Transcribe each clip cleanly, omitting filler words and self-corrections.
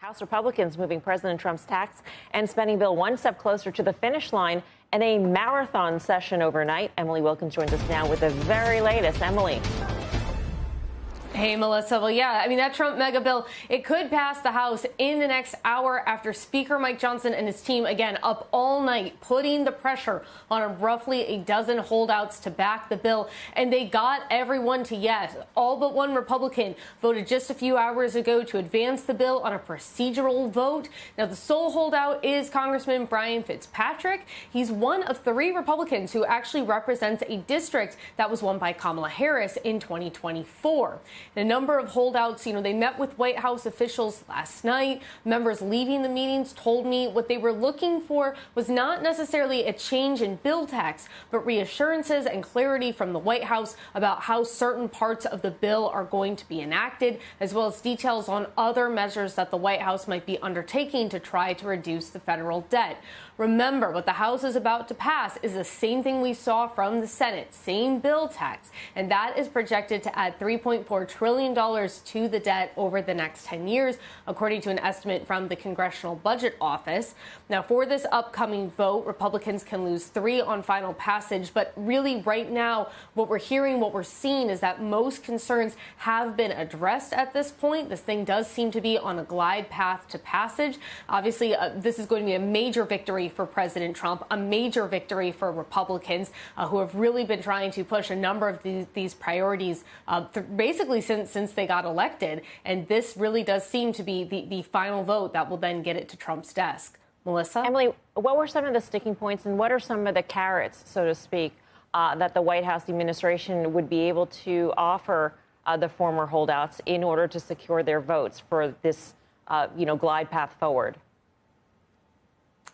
House Republicans moving President Trump's tax and spending bill one step closer to the finish line in a marathon session overnight. Emily Wilkins joins us now with the very latest. Emily. Hey, Melissa. Well, yeah, I mean, that Trump mega bill, it could pass the House in the next hour after Speaker Mike Johnson and his team, again, up all night, putting the pressure on roughly a dozen holdouts to back the bill. And they got everyone to yes. All but one Republican voted just a few hours ago to advance the bill on a procedural vote. Now, the sole holdout is Congressman Brian Fitzpatrick. He's one of three Republicans who actually represents a district that was won by Kamala Harris in 2024. A number of holdouts, they met with White House officials last night. Members leaving the meetings told me what they were looking for was not necessarily a change in bill text, but reassurances and clarity from the White House about how certain parts of the bill are going to be enacted, as well as details on other measures that the White House might be undertaking to try to reduce the federal debt. Remember, what the House is about to pass is the same thing we saw from the Senate, same bill tax, and that is projected to add $3.4 trillion to the debt over the next 10 years, according to an estimate from the Congressional Budget Office. Now, for this upcoming vote, Republicans can lose 3 on final passage, but really right now, what we're hearing, what we're seeing is that most concerns have been addressed at this point. This thing does seem to be on a glide path to passage. Obviously, this is going to be a major victory for President Trump, a major victory for Republicans who have really been trying to push a number of these priorities basically since they got elected. And this really does seem to be the final vote that will then get it to Trump's desk. Melissa? Emily, what were some of the sticking points and what are some of the carrots, so to speak, that the White House administration would be able to offer the former holdouts in order to secure their votes for this, glide path forward?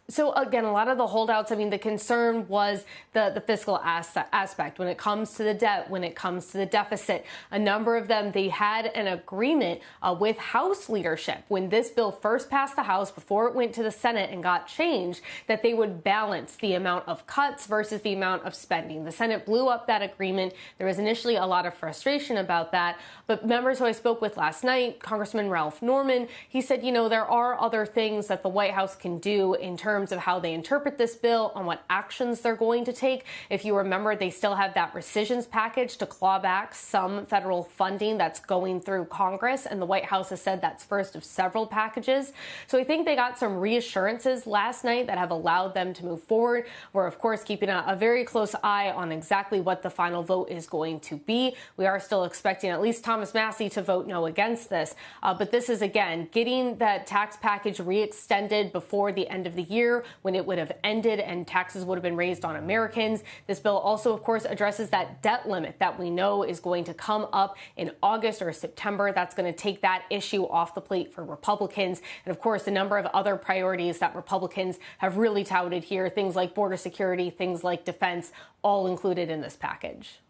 So, again, a lot of the holdouts, the concern was the fiscal aspect when it comes to the debt, when it comes to the deficit. A number of them, they had an agreement with House leadership when this bill first passed the House before it went to the Senate and got changed, that they would balance the amount of cuts versus the amount of spending. The Senate blew up that agreement. There was initially a lot of frustration about that. But members who I spoke with last night, Congressman Ralph Norman, he said, there are other things that the White House can do in terms of how they interpret this bill, on what actions they're going to take. If you remember, they still have that rescissions package to claw back some federal funding that's going through Congress, and the White House has said that's first of several packages. So I think they got some reassurances last night that have allowed them to move forward. We're, of course, keeping a very close eye on exactly what the final vote is going to be. We are still expecting at least Thomas Massie to vote no against this. But this is, again, getting that tax package re-extended before the end of the year, when it would have ended and taxes would have been raised on Americans. This bill also, of course, addresses that debt limit that we know is going to come up in August or September. That's going to take that issue off the plate for Republicans. And, of course, a number of other priorities that Republicans have really touted here, things like border security, things like defense, all included in this package.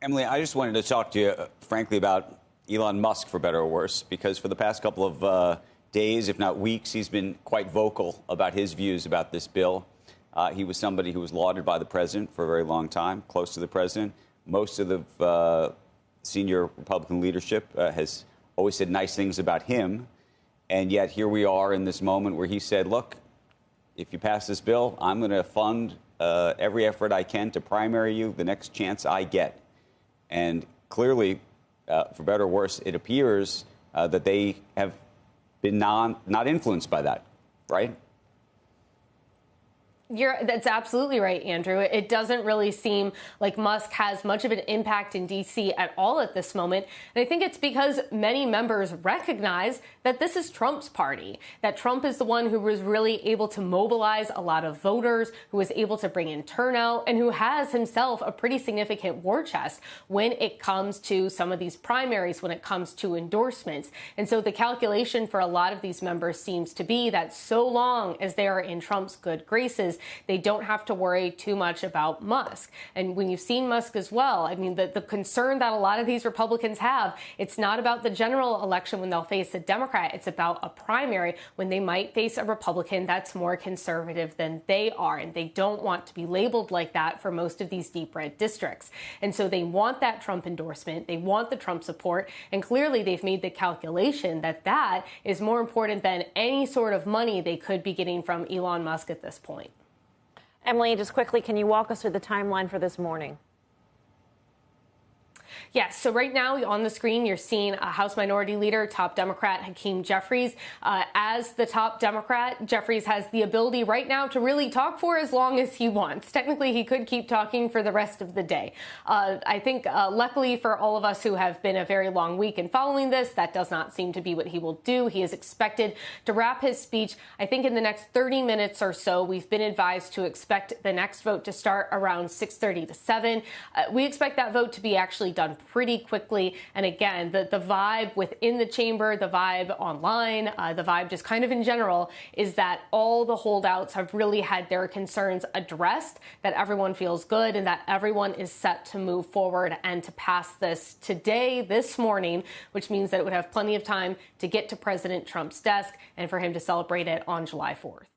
Emily, I just wanted to talk to you, frankly, about Elon Musk, for better or worse, because for the past couple of days, if not weeks, he's been quite vocal about his views about this bill. He was somebody who was lauded by the president for a very long time, close to the president. Most of the senior Republican leadership has always said nice things about him. And yet here we are in this moment where he said, look, if you pass this bill, I'm going to fund every effort I can to primary you the next chance I get. And clearly, for better or worse, it appears that they have been not influenced by that, right? That's absolutely right, Andrew. It doesn't really seem like Musk has much of an impact in D.C. at all at this moment. And I think it's because many members recognize that this is Trump's party, that Trump is the one who was really able to mobilize a lot of voters, who was able to bring in turnout, and who has himself a pretty significant war chest when it comes to some of these primaries, when it comes to endorsements. And so the calculation for a lot of these members seems to be that so long as they are in Trump's good graces, Republicans, they don't have to worry too much about Musk. And when you've seen Musk as well, I mean, the concern that a lot of these Republicans have, it's not about the general election when they'll face a Democrat. It's about a primary when they might face a Republican that's more conservative than they are. And they don't want to be labeled like that for most of these deep red districts. And so they want that Trump endorsement. They want the Trump support. And clearly they've made the calculation that that is more important than any sort of money they could be getting from Elon Musk at this point. Emily, just quickly, can you walk us through the timeline for this morning? Yes. So right now on the screen, you're seeing a House Minority Leader, top Democrat Hakeem Jeffries. As the top Democrat, Jeffries has the ability right now to really talk for as long as he wants. Technically, he could keep talking for the rest of the day. I think luckily for all of us who have been a very long week in following this, that does not seem to be what he will do. He is expected to wrap his speech, I think, in the next 30 minutes or so. We've been advised to expect the next vote to start around 6:30 to 7. We expect that vote to be actually done pretty quickly. And again, the vibe within the chamber, the vibe online, the vibe just kind of in general is that all the holdouts have really had their concerns addressed, that everyone feels good and that everyone is set to move forward and to pass this today, this morning, which means that it would have plenty of time to get to President Trump's desk and for him to celebrate it on July 4th.